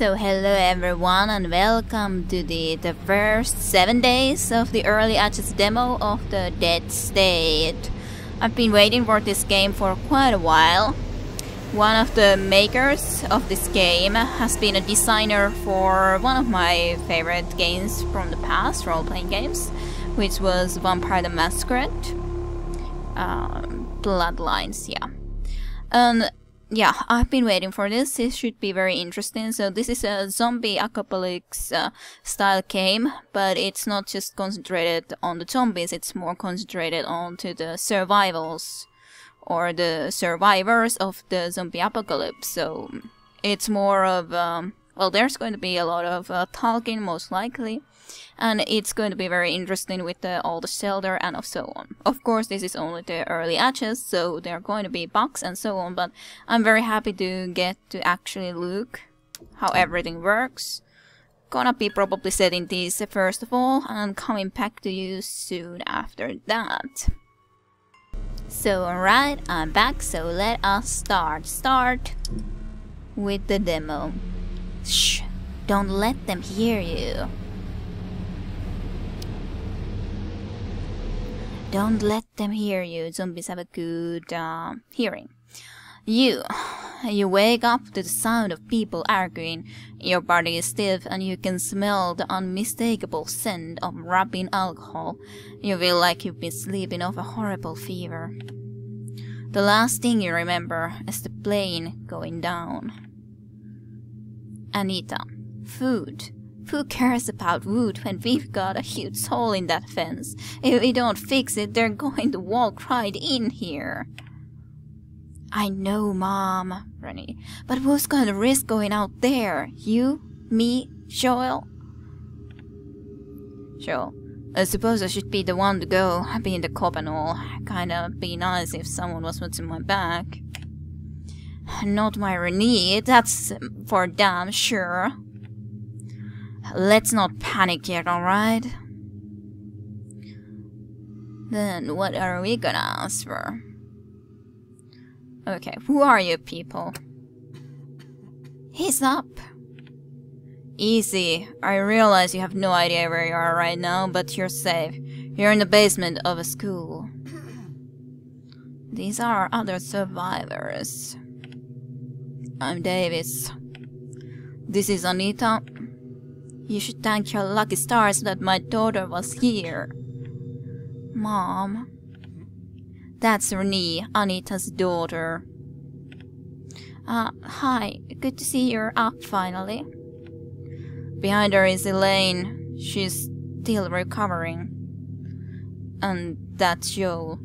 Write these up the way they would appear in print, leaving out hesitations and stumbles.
So hello everyone and welcome to the first 7 days of the early access demo of the Dead State. I've been waiting for this game for quite a while. One of the makers of this game has been a designer for one of my favorite games from the past, role-playing games, which was Vampire the Masquerade. Bloodlines, yeah. And yeah, I've been waiting for this. This should be very interesting. So this is a zombie apocalypse style game, but it's not just concentrated on the zombies, it's more concentrated onto the survivals or the survivors of the zombie apocalypse. So it's more of, well, there's going to be a lot of talking most likely, and it's going to be very interesting with all the shelter and so on. Of course, this is only the early access, so there are going to be bugs and so on, but I'm very happy to get to actually look how everything works. Gonna be probably setting these first of all, and coming back to you soon after that. So alright, I'm back, so let us start with the demo. Shh, don't let them hear you. Don't let them hear you. Zombies have a good hearing. You wake up to the sound of people arguing. Your body is stiff and you can smell the unmistakable scent of rubbing alcohol. You feel like you've been sleeping off a horrible fever. The last thing you remember is the plane going down. Anita. Food. Who cares about wood when we've got a huge hole in that fence? If we don't fix it, they're going to walk right in here. I know, Mom, Rennie, but who's going to risk going out there? You? Me? Joel? Joel, I suppose I should be the one to go, being the cop and all. Kinda be nice if someone was watching my back. Not my Rennie, that's for damn sure. Let's not panic yet, alright? Then what are we gonna ask for? Okay, who are you people? He's up. Easy. I realize you have no idea where you are right now, but you're safe. You're in the basement of a school. These are other survivors. I'm Davis. This is Anita. You should thank your lucky stars that my daughter was here. Mom. That's Renee, Anita's daughter. Hi. Good to see you're up finally. Behind her is Elaine. She's still recovering. And that's Joel.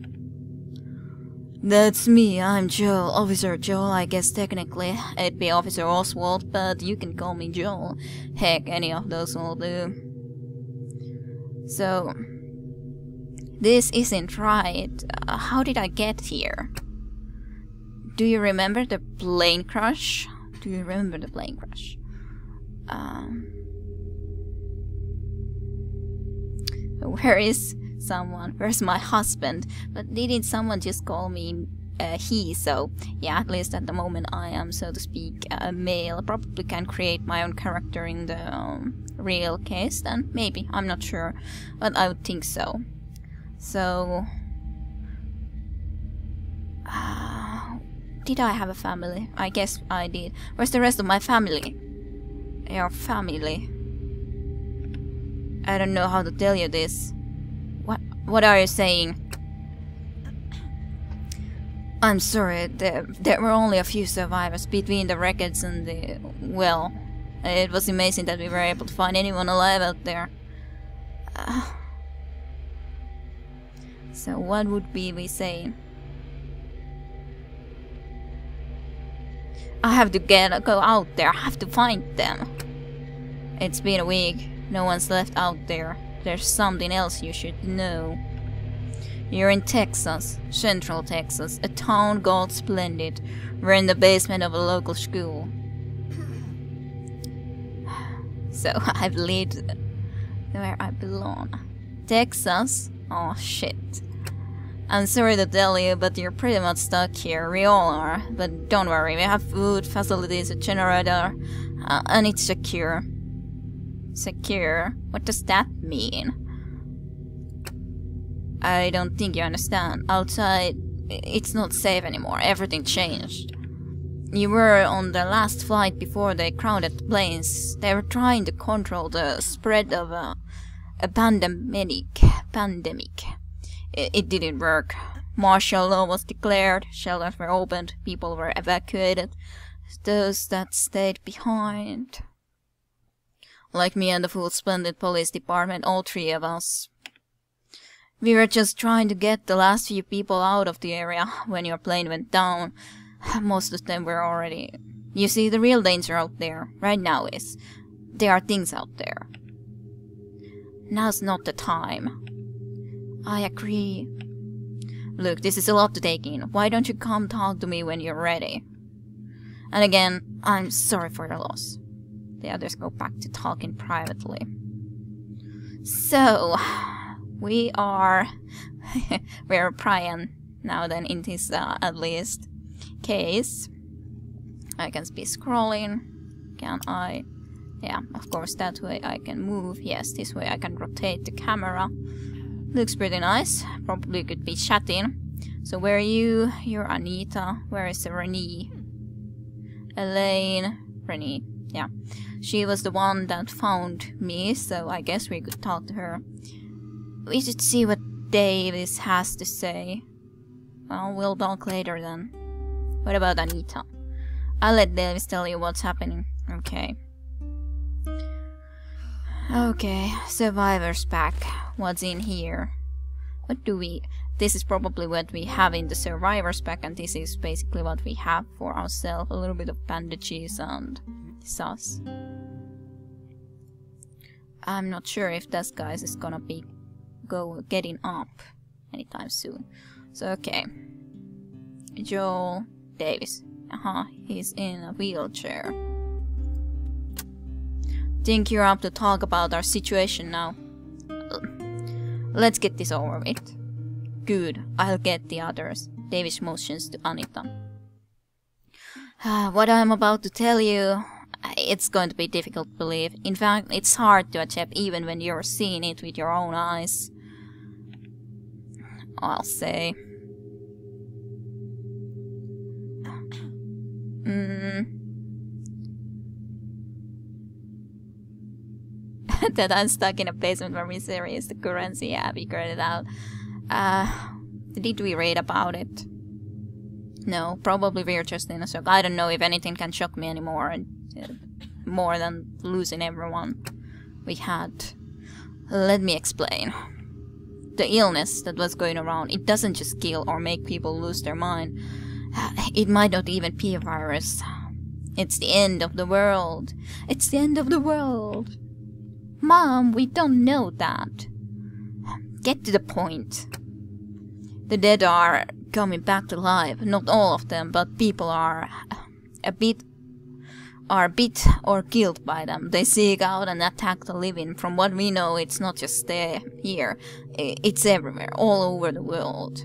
That's me, I'm Joel. Officer Joel, I guess technically. It'd be Officer Oswald, but you can call me Joel. Heck, any of those will do. So, this isn't right. How did I get here? Do you remember the plane crash? Do you remember the plane crash? Where is someone? Where's my husband? But didn't someone just call me he? So yeah, at least at the moment I am, so to speak, a male. Probably can create my own character in the real case then, maybe, I'm not sure, but I would think so. So did I have a family? I guess I did. Where's the rest of my family? Your family? I don't know how to tell you this. What are you saying? I'm sorry, there were only a few survivors between the wreckage and the... well, it was amazing that we were able to find anyone alive out there. So what would we saying? I have to go out there, I have to find them. It's been a week, no one's left out there. There's something else you should know. You're in Texas, Central Texas, a town called Splendid. We're in the basement of a local school. So I've lived where I belong. Texas? Oh shit. I'm sorry to tell you, but you're pretty much stuck here. We all are. But don't worry, we have food, facilities, a generator, And it's secure. Secure? What does that mean? I don't think you understand. Outside, it's not safe anymore. Everything changed. You were on the last flight before they crowded the planes. They were trying to control the spread of a pandemic. It didn't work. Martial law was declared, shelters were opened, people were evacuated. Those that stayed behind. Like me and the full splendid police department, all three of us. We were just trying to get the last few people out of the area when your plane went down. Most of them were already... You see, the real danger out there, right now is... There are things out there. Now's not the time. I agree. Look, this is a lot to take in. Why don't you come talk to me when you're ready? And again, I'm sorry for your loss. The others go back to talking privately. So, we are... we're Brian now then in this, at least, case. I can be scrolling. Can I? Yeah, of course that way I can move. Yes, this way I can rotate the camera. Looks pretty nice. Probably could be chatting. So where are you? You're Anita. Where is Renee? Elaine. Renee. Yeah. She was the one that found me, so I guess we could talk to her. We should see what Davis has to say. Well, we'll talk later then. What about Anita? I'll let Davis tell you what's happening. Okay. Okay, Survivor's Pack. What's in here? What do we... This is probably what we have in the Survivor's Pack, and this is basically what we have for ourselves. A little bit of bandages and sauce. I'm not sure if this guy is gonna be getting up anytime soon. So, okay. Joel Davis. He's in a wheelchair. Think you're up to talk about our situation now? Let's get this over with. Good, I'll get the others. Davis motions to Anita. What I'm about to tell you, it's going to be difficult to believe. In fact, it's hard to accept even when you're seeing it with your own eyes. I'll say. That I'm stuck in a basement where misery is the currency. Yeah, we got it out. Did we read about it? No, probably we're just in a shock. I don't know if anything can shock me anymore, more than losing everyone we had. Let me explain. The illness that was going around, it doesn't just kill or make people lose their mind. It might not even be a virus. It's the end of the world. It's the end of the world. Mom, we don't know that. Get to the point. The dead are coming back to life. Not all of them, but people are bit or killed by them. They seek out and attack the living. From what we know, it's not just there, here. It's everywhere, all over the world.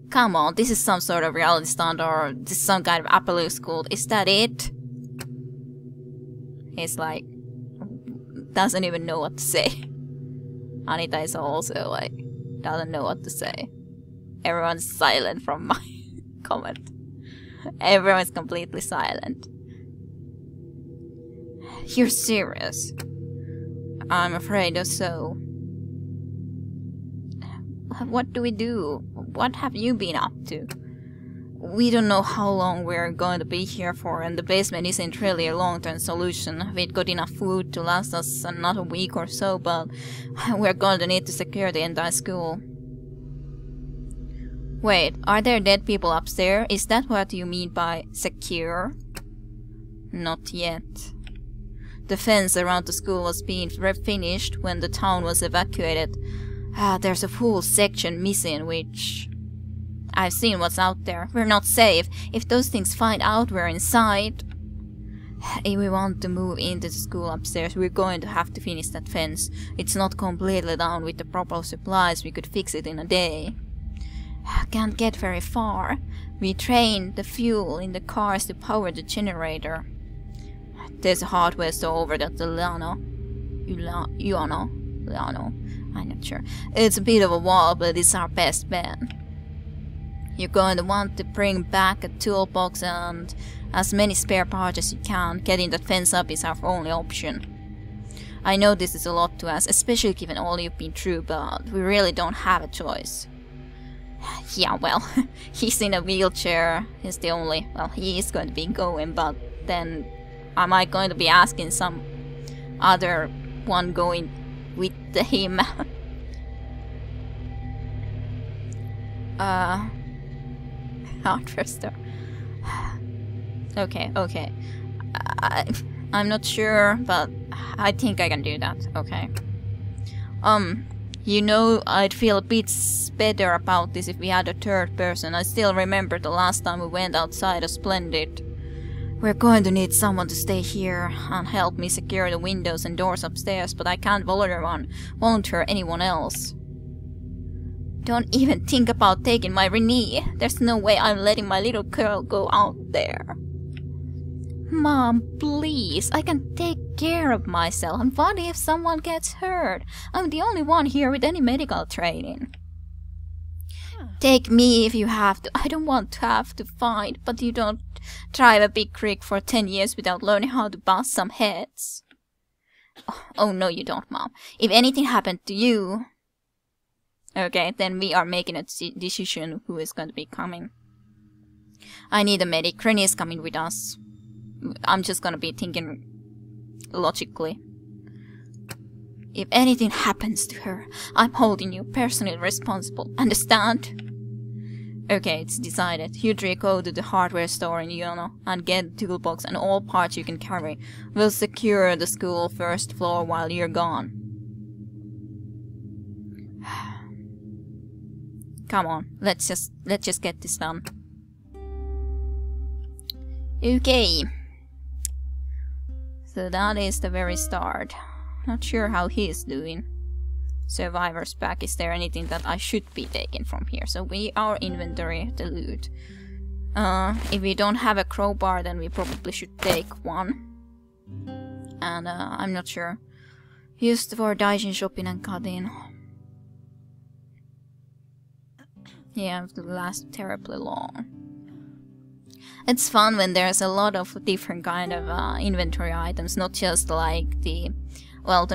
Come on, this is some sort of reality stunt or this is some kind of apocalypse cult. Is that it? He's like, doesn't even know what to say. Anita is also like, doesn't know what to say. Everyone's silent from my comment. Everyone's completely silent. You're serious? I'm afraid so. What do we do? What have you been up to? We don't know how long we're going to be here for, and the basement isn't really a long-term solution. We've got enough food to last us another week or so, but we're going to need to secure the entire school. Wait, are there dead people upstairs? Is that what you mean by secure? Not yet. The fence around the school was being finished when the town was evacuated. There's a full section missing, which... I've seen what's out there. We're not safe. If those things find out we're inside... If we want to move into the school upstairs, we're going to have to finish that fence. It's not completely down. With the proper supplies, we could fix it in a day. Can't get very far. We drained the fuel in the cars to power the generator. There's a hardware store over at the Lano. I'm not sure. It's a bit of a wall, but it's our best bet. You're going to want to bring back a toolbox and as many spare parts as you can. Getting that fence up is our only option. I know this is a lot to ask, especially given all you've been through, but we really don't have a choice. Yeah, well, he's in a wheelchair. He's the only... Well, he is going to be going, but then am I going to be asking some other one going with him? Hardware store. Okay. I'm not sure, but I think I can do that. Okay. You know, I'd feel a bit better about this if we had a third person. I still remember the last time we went outside of Splendid. We're going to need someone to stay here and help me secure the windows and doors upstairs, but I can't volunteer anyone else. Don't even think about taking my Renee. There's no way I'm letting my little girl go out there. Mom, please, I can take care of myself. And what if someone gets hurt? I'm the only one here with any medical training. Take me if you have to. I don't want to have to fight, but you don't drive a big rig for 10 years without learning how to bust some heads. Oh no, you don't, Mom. If anything happened to you... Okay, then we are making a decision who is going to be coming. I need a medic. Renee is coming with us. I'm just gonna be thinking logically. If anything happens to her, I'm holding you personally responsible. Understand? Okay, it's decided. You three go to the hardware store in Yono and get the toolbox and all parts you can carry. We'll secure the school first floor while you're gone. Come on, let's just get this done. Okay. So that is the very start. Not sure how he is doing. Survivor's pack. Is there anything that I should be taking from here? So our inventory, the loot. If we don't have a crowbar, then we probably should take one. And I'm not sure. Used for daijin shopping and cutting. Yeah, it will last terribly long. It's fun when there's a lot of different kind of inventory items, not just like the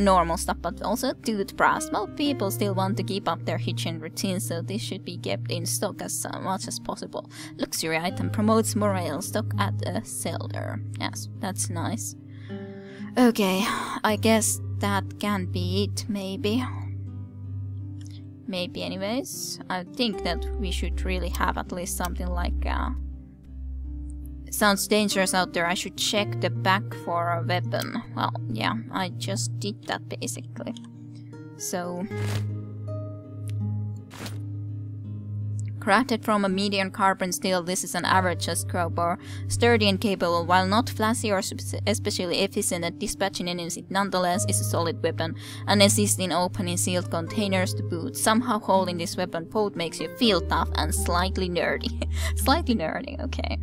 normal stuff, but also toothbrush. Well, people still want to keep up their hygiene routine, so this should be kept in stock as much as possible. Luxury item promotes morale. Stock at a seller. Yes, that's nice. Okay, I guess that can be it, maybe. Maybe anyways. I think that we should really have at least something like... Sounds dangerous out there. I should check the back for a weapon. Well, yeah, I just did that basically. So... Crafted from a medium carbon steel, this is an average crowbar. Sturdy and capable, while not flashy or especially efficient at dispatching enemies, it nonetheless is a solid weapon and assists in opening sealed containers to boot. Somehow holding this weapon both makes you feel tough and slightly nerdy. Slightly nerdy, okay.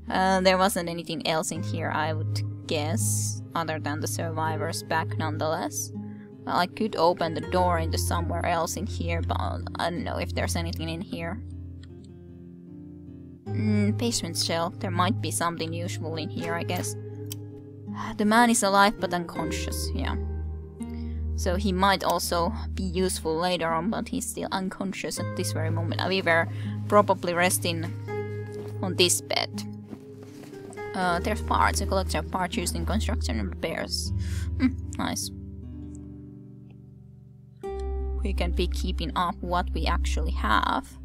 There wasn't anything else in here, I would guess, other than the survivor's pack nonetheless. Well, I could open the door into somewhere else in here, but I don't know if there's anything in here. Basement shelf. There might be something useful in here, I guess. The man is alive but unconscious, yeah. So he might also be useful later on, but he's still unconscious at this very moment. We were probably resting on this bed. There's parts. A collection of parts used in construction and repairs. Nice. We can be keeping up what we actually have.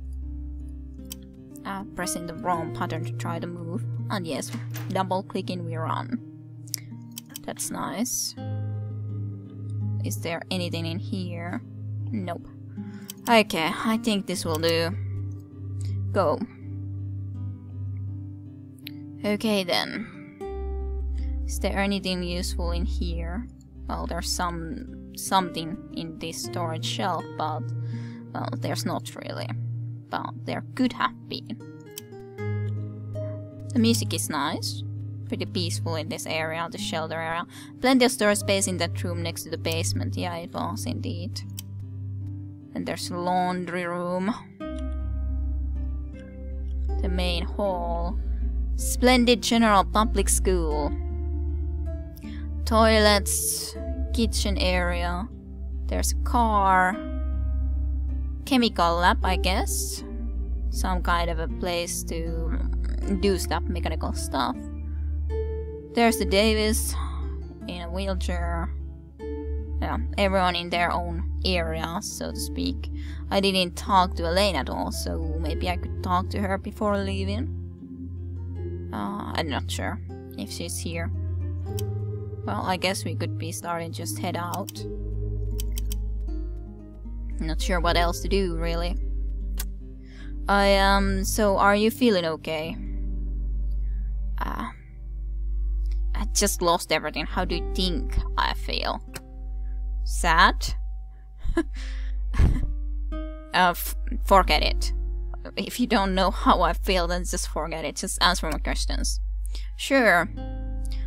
Pressing the wrong button to try to move. And yes, double clicking we run. That's nice. Is there anything in here? Nope. Okay, I think this will do. Go. Okay then. Is there anything useful in here? Well, there's something in this storage shelf, but well, there's not really. But there could have been. The music is nice. Pretty peaceful in this area, the shelter area. Plenty of storage space in that room next to the basement. Yeah, it was indeed. And there's a laundry room. The main hall. Splendid general public school. Toilets. Kitchen area. There's a car. Chemical lab, I guess. Some kind of a place to do stuff, mechanical stuff. There's the Davis in a wheelchair. Yeah, everyone in their own area, so to speak. I didn't talk to Elaine at all, so maybe I could talk to her before leaving. I'm not sure if she's here. Well, I guess we could be starting, just head out. Not sure what else to do, really. So are you feeling okay? I just lost everything. How do you think I feel? Sad? Forget it. If you don't know how I feel, then just forget it. Just answer my questions. Sure.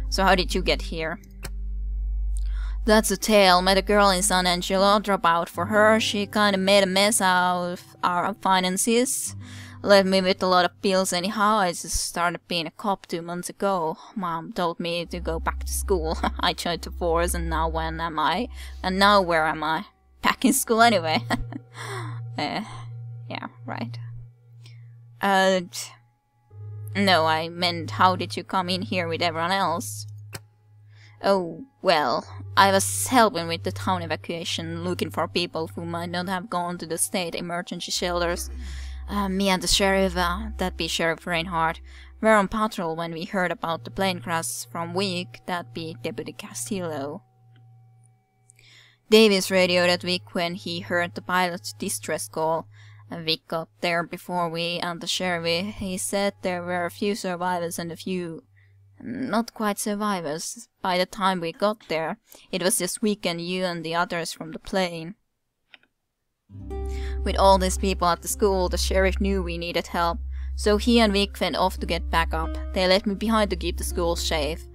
So how did you get here? That's a tale. Met a girl in San Angelo, drop out for her. She kinda made a mess out of our finances. Left me with a lot of bills anyhow. I just started being a cop 2 months ago. Mom told me to go back to school. I joined the force, and now when am I? And now where am I? Back in school anyway. Yeah, right. No, I meant how did you come in here with everyone else? Oh, well, I was helping with the town evacuation, looking for people who might not have gone to the state emergency shelters. Me and the sheriff, that'd be Sheriff Reinhardt, were on patrol when we heard about the plane crash from Vic, that'd be Deputy Castillo. Davis radioed at Vic when he heard the pilot's distress call. Vic got there before we and the sheriff. He said there were a few survivors and a few not quite survivors. By the time we got there, it was just Vic and you and the others from the plane. With all these people at the school, the sheriff knew we needed help, so he and Vic went off to get backup. They left me behind to keep the school safe.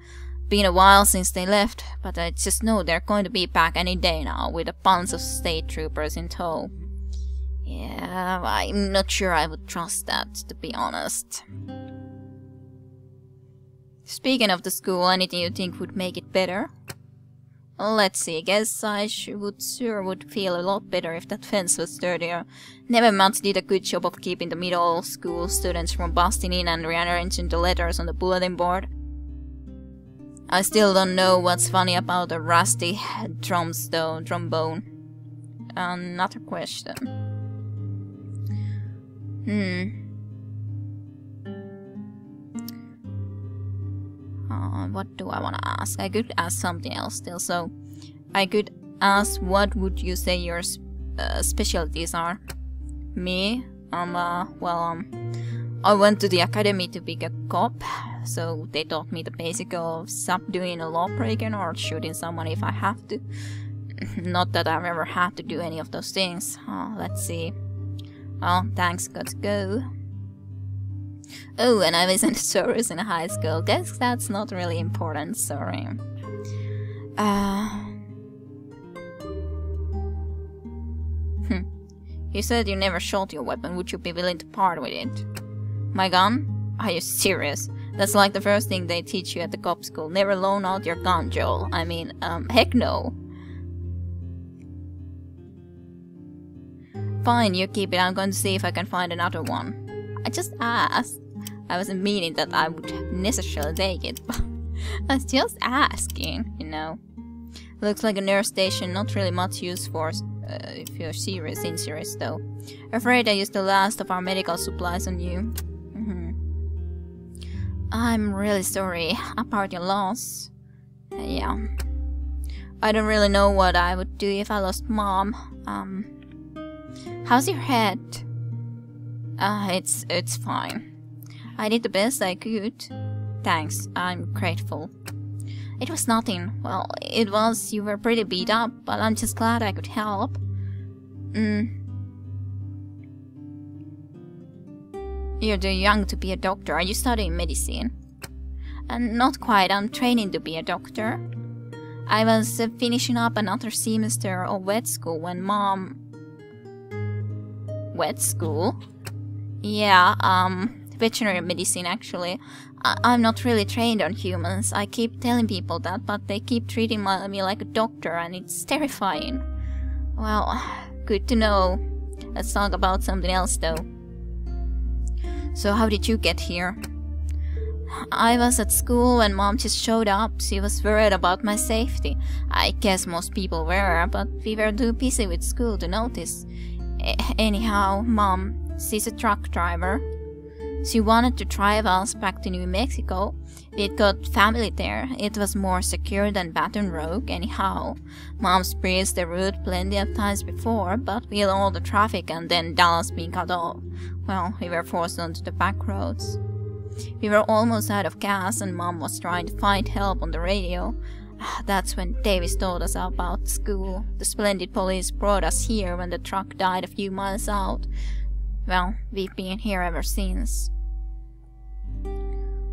Been a while since they left, but I just know they're going to be back any day now, with a bunch of state troopers in tow. Yeah, I'm not sure I would trust that, to be honest. Speaking of the school, anything you think would make it better? Let's see, guess I would feel a lot better if that fence was sturdier. Nevermuch did a good job of keeping the middle school students from busting in and rearranging the letters on the bulletin board. I still don't know what's funny about a rusty drums though, trombone. Another question. What do I want to ask? I could ask something else still, so I could ask what would you say your specialties are? Me? I went to the academy to be a cop, so they taught me the basic of stop doing a lawbreaking or shooting someone if I have to. Not that I've ever had to do any of those things. Let's see. Oh, thanks, got to go. Oh, and I was in the service in high school. Guess that's not really important, sorry. You said you never shot your weapon. Would you be willing to part with it? My gun? Are you serious? That's like the first thing they teach you at the cop school. Never loan out your gun, Joel. I mean, heck no. Fine, you keep it. I'm going to see if I can find another one. I just asked. I wasn't meaning that I would necessarily take it, but I was just asking, you know. Looks like a nurse station, not really much use for if you're serious though. Afraid I used the last of our medical supplies on you. I'm really sorry about your loss. Yeah. I don't really know what I would do if I lost Mom. How's your head? It's fine. I did the best I could. Thanks, I'm grateful. It was nothing. Well, it was. You were pretty beat up, but I'm just glad I could help. You're too young to be a doctor. Are you studying medicine? And not quite. I'm training to be a doctor. I was finishing up another semester of vet school when Mom... Vet school? Yeah, veterinary medicine actually. I'm not really trained on humans. I keep telling people that, but they keep treating me like a doctor and it's terrifying. Well, good to know. Let's talk about something else though. So how did you get here? I was at school when Mom just showed up. She was worried about my safety. I guess most people were, but we were too busy with school to notice. Anyhow, Mom, she's a truck driver. She wanted to drive us back to New Mexico. We'd got family there. It was more secure than Baton Rouge anyhow. Mom's breezed the route plenty of times before, but with all the traffic and then Dallas being cut off, well, we were forced onto the back roads. We were almost out of gas and Mom was trying to find help on the radio. That's when Davis told us about school. The splendid police brought us here when the truck died a few miles out. Well, we've been here ever since.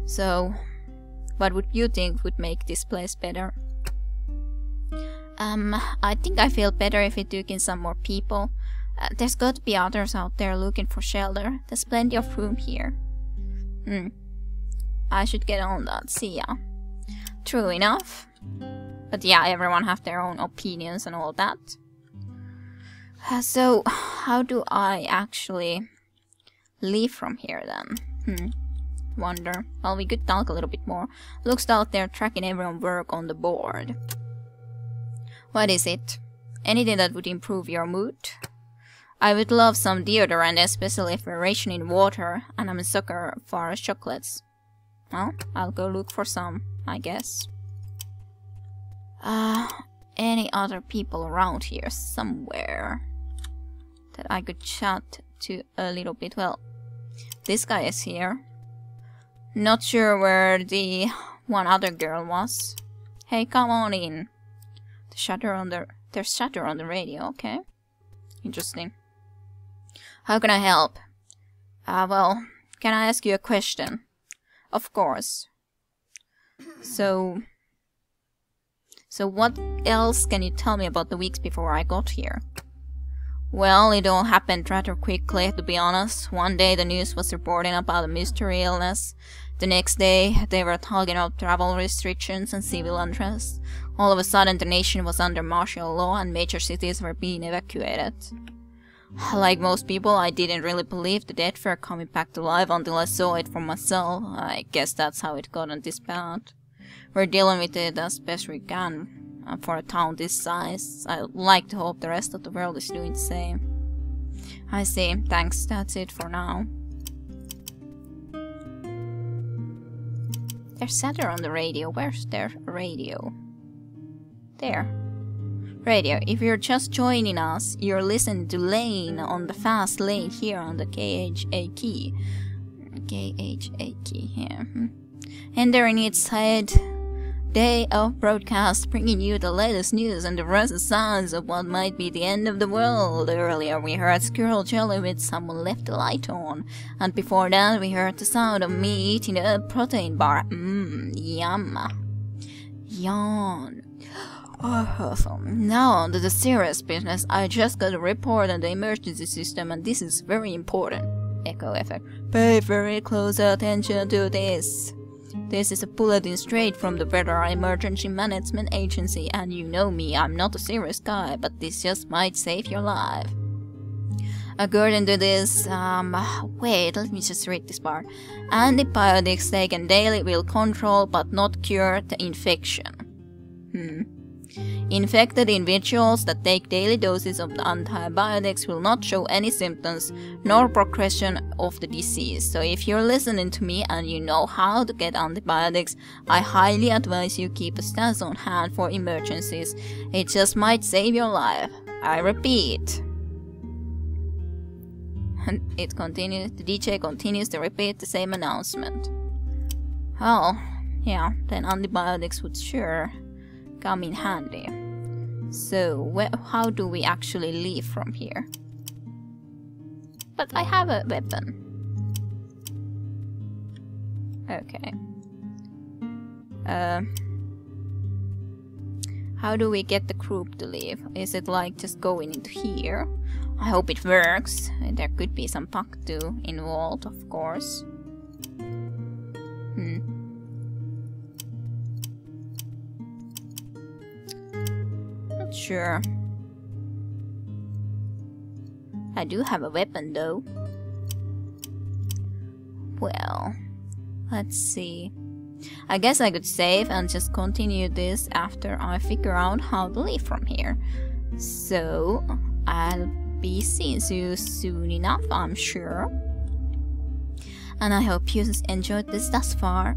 So, what would you think would make this place better? I think I feel better if we took in some more people. There's got to be others out there looking for shelter. There's plenty of room here. I should get on that, see ya. True enough. But yeah, everyone have their own opinions and all that. So, how do I actually leave from here then? Wonder. Well, we could talk a little bit more. Looks out there tracking everyone's work on the board. What is it? Anything that would improve your mood? I would love some deodorant, especially if we're rationing water, and I'm a sucker for chocolates. Well, I'll go look for some, I guess. Any other people around here somewhere that I could chat to a little bit? Well, this guy is here. Not sure where the one other girl was. Hey, come on in. There's shutter on the radio, okay. Interesting. How can I help? Well, can I ask you a question? Of course. So what else can you tell me about the weeks before I got here? Well, it all happened rather quickly, to be honest. One day the news was reporting about a mystery illness. The next day they were talking about travel restrictions and civil unrest. All of a sudden the nation was under martial law and major cities were being evacuated. Like most people, I didn't really believe the dead were coming back to life until I saw it for myself. I guess that's how it got on this bad. We're dealing with it as best we can. For a town this size, I'd like to hope the rest of the world is doing the same. I see. Thanks. That's it for now. There's Saturn on the radio. Where's their radio? There. Radio. If you're just joining us, you're listening to Lane on the fast lane here on the KHA key. KHA key, yeah. Entering its head day of broadcast, bringing you the latest news and the recent signs of what might be the end of the world. Earlier we heard Squirrel Jelly with Someone Left the Light On, and before that we heard the sound of me eating a protein bar. Yum. Yawn. Now on to the serious business. I just got a report on the emergency system and this is very important. Echo effect. Pay very close attention to this. This is a bulletin straight from the Federal Emergency Management Agency, and you know me, I'm not a serious guy, but this just might save your life. According to this, wait, let me just read this part. Antibiotics taken daily will control but not cure the infection. Infected individuals that take daily doses of the antibiotics will not show any symptoms nor progression of the disease. So if you're listening to me and you know how to get antibiotics, I highly advise you keep a stash on hand for emergencies. It just might save your life. I repeat. And it continues. The DJ continues to repeat the same announcement. Oh, yeah, then antibiotics would sure come in handy. So, how do we actually leave from here? But I have a weapon. Okay. How do we get the group to leave? Is it like just going into here? I hope it works. There could be some bug too involved, of course. Not sure. I do have a weapon though. Well, let's see. I guess I could save and just continue this after I figure out how to leave from here. So, I'll be seeing you soon enough, I'm sure. And I hope you enjoyed this thus far.